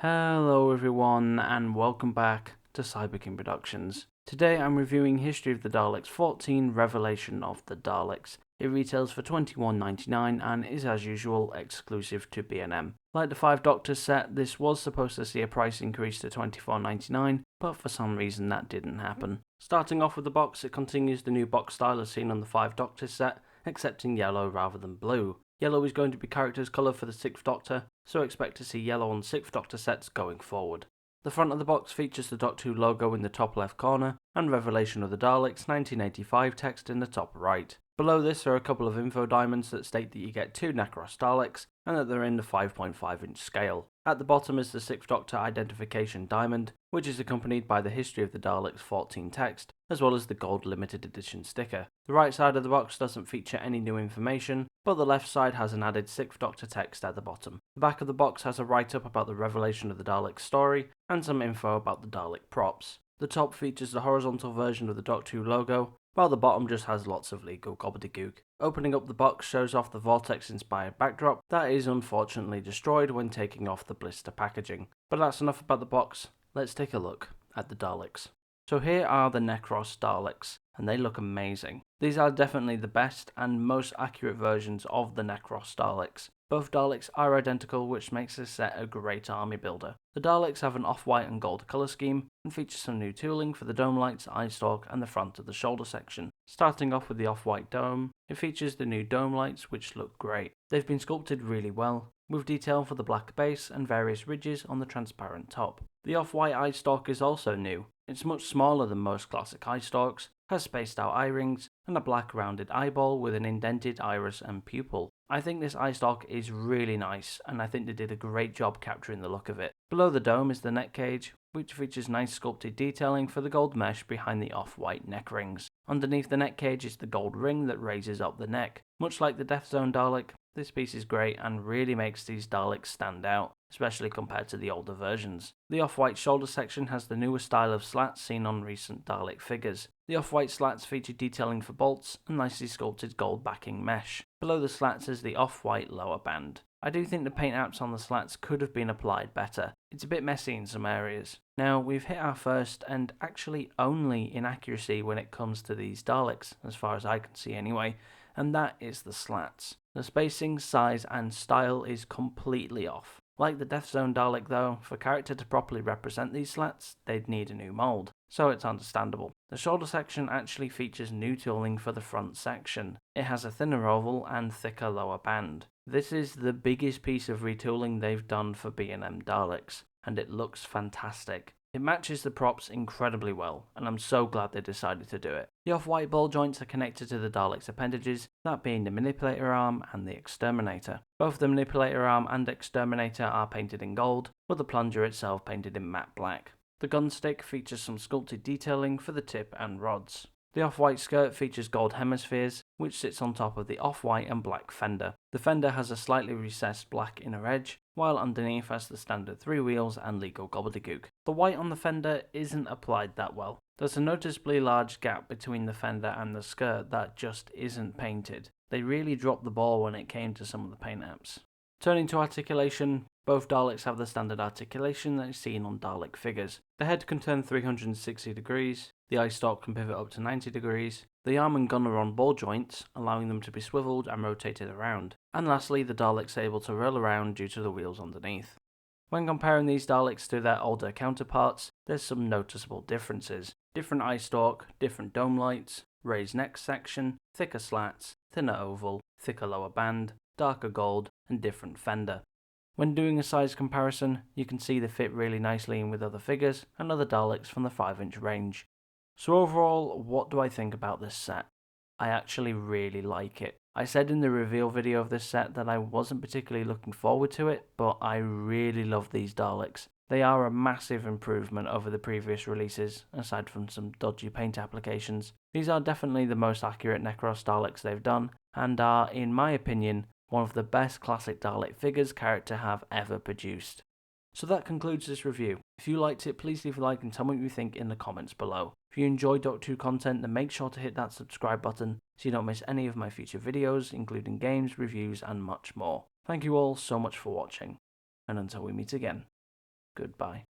Hello everyone and welcome back to CYBERKING Productions. Today I'm reviewing History of the Daleks 14 Revelation of the Daleks. It retails for $21.99 and is as usual exclusive to B&M. Like the 5 Doctors set, this was supposed to see a price increase to $24.99, but for some reason that didn't happen. Starting off with the box, it continues the new box style as seen on the 5 Doctors set, except in yellow rather than blue. Yellow is going to be character's colour for the 6th Doctor, so expect to see yellow on 6th Doctor sets going forward. The front of the box features the Doctor Who logo in the top left corner and Revelation of the Daleks 1985 text in the top right. Below this are a couple of info diamonds that state that you get 2 Necros Daleks and that they're in the 5.5 inch scale. At the bottom is the 6th Doctor identification diamond, which is accompanied by the History of the Daleks 14 text, as well as the gold limited edition sticker. The right side of the box doesn't feature any new information, but the left side has an added 6th Doctor text at the bottom. The back of the box has a write-up about the Revelation of the Daleks story, and some info about the Dalek props. The top features the horizontal version of the Doctor Who logo, while the bottom just has lots of legal gobbledygook. Opening up the box shows off the Vortex-inspired backdrop that is unfortunately destroyed when taking off the blister packaging. But that's enough about the box, let's take a look at the Daleks. So here are the Necros Daleks, and they look amazing. These are definitely the best and most accurate versions of the Necros Daleks. Both Daleks are identical, which makes this set a great army builder. The Daleks have an off-white and gold colour scheme, and feature some new tooling for the dome lights, eye stalk, and the front of the shoulder section. Starting off with the off-white dome, it features the new dome lights, which look great. They've been sculpted really well, with detail for the black base and various ridges on the transparent top. The off-white eye stalk is also new. It's much smaller than most classic eye stalks, has spaced out eye rings, and a black rounded eyeball with an indented iris and pupil. I think this eye stalk is really nice, and I think they did a great job capturing the look of it. Below the dome is the neck cage, which features nice sculpted detailing for the gold mesh behind the off-white neck rings. Underneath the neck cage is the gold ring that raises up the neck. Much like the Death Zone Dalek, this piece is great and really makes these Daleks stand out, especially compared to the older versions. The off-white shoulder section has the newer style of slats seen on recent Dalek figures. The off-white slats feature detailing for bolts and nicely sculpted gold backing mesh. Below the slats is the off-white lower band. I do think the paint apps on the slats could have been applied better. It's a bit messy in some areas. Now, we've hit our first and actually only inaccuracy when it comes to these Daleks, as far as I can see anyway, and that is the slats. The spacing, size, and style is completely off. Like the Death Zone Dalek though, for character to properly represent these slats, they'd need a new mould, so it's understandable. The shoulder section actually features new tooling for the front section. It has a thinner oval and thicker lower band. This is the biggest piece of retooling they've done for B&M Daleks, and it looks fantastic. It matches the props incredibly well, and I'm so glad they decided to do it. The off-white ball joints are connected to the Daleks' appendages, that being the manipulator arm and the exterminator. Both the manipulator arm and exterminator are painted in gold, with the plunger itself painted in matte black. The gun stick features some sculpted detailing for the tip and rods. The off-white skirt features gold hemispheres, which sits on top of the off-white and black fender. The fender has a slightly recessed black inner edge, while underneath has the standard 3 wheels and legal gobbledygook. The white on the fender isn't applied that well. There's a noticeably large gap between the fender and the skirt that just isn't painted. They really dropped the ball when it came to some of the paint apps. Turning to articulation, both Daleks have the standard articulation that is seen on Dalek figures. The head can turn 360 degrees, the eye stalk can pivot up to 90 degrees, the arm and gun are on ball joints, allowing them to be swiveled and rotated around, and lastly the Daleks are able to roll around due to the wheels underneath. When comparing these Daleks to their older counterparts, there's some noticeable differences. Different eye stalk, different dome lights, raised neck section, thicker slats, thinner oval, thicker lower band, darker gold, and different fender. When doing a size comparison, you can see they fit really nicely in with other figures and other Daleks from the 5-inch range. So overall, what do I think about this set? I actually really like it. I said in the reveal video of this set that I wasn't particularly looking forward to it, but I really love these Daleks. They are a massive improvement over the previous releases, aside from some dodgy paint applications. These are definitely the most accurate Necros Daleks they've done, and are, in my opinion, one of the best classic Dalek figures character have ever produced. So that concludes this review. If you liked it, please leave a like and tell me what you think in the comments below. If you enjoy Doctor Who content, then make sure to hit that subscribe button so you don't miss any of my future videos, including games, reviews, and much more. Thank you all so much for watching, and until we meet again, Goodbye.